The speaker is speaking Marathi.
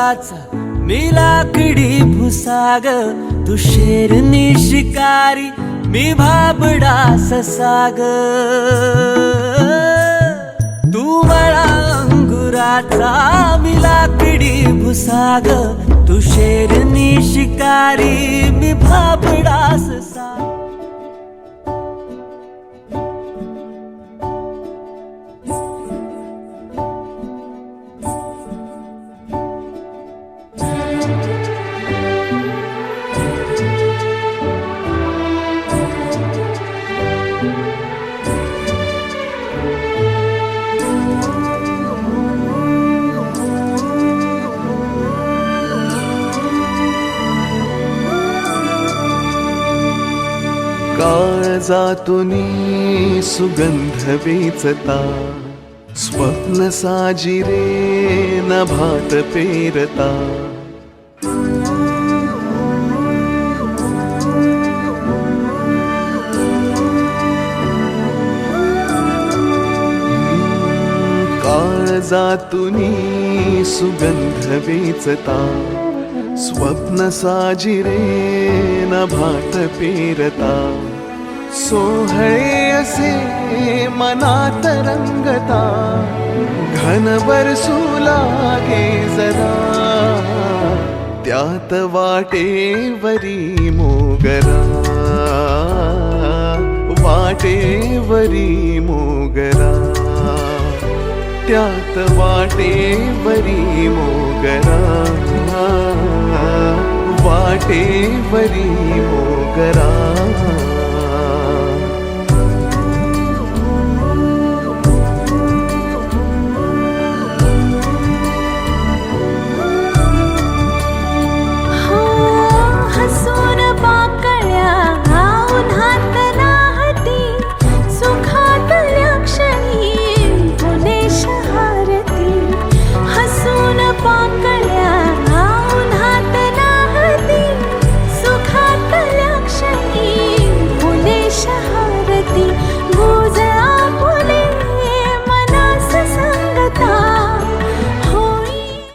अंगुराचा मी लाकडी भुसाग, तू शेरनी शिकारी मी भाबडा ससाग. तू मला अंगुराचा मी लाकडी भुसाग, तू शेरनी शिकारी मी भाबडा ससाग. काळजातूनी सुगंध वेचता, स्वप्न साजिरे नभात पेरता. काळजातूनी सुगंध वेचता, स्वप्न साजिरे नभात पेरता. सोहळे असे मनात रंगता, घन बरसू लागे जरा. त्यात वाटेवरी मोगरा, वाटेवरी मोगरा. त्यात वाटेवरी मोगरा, वाटेवरी मोगरा.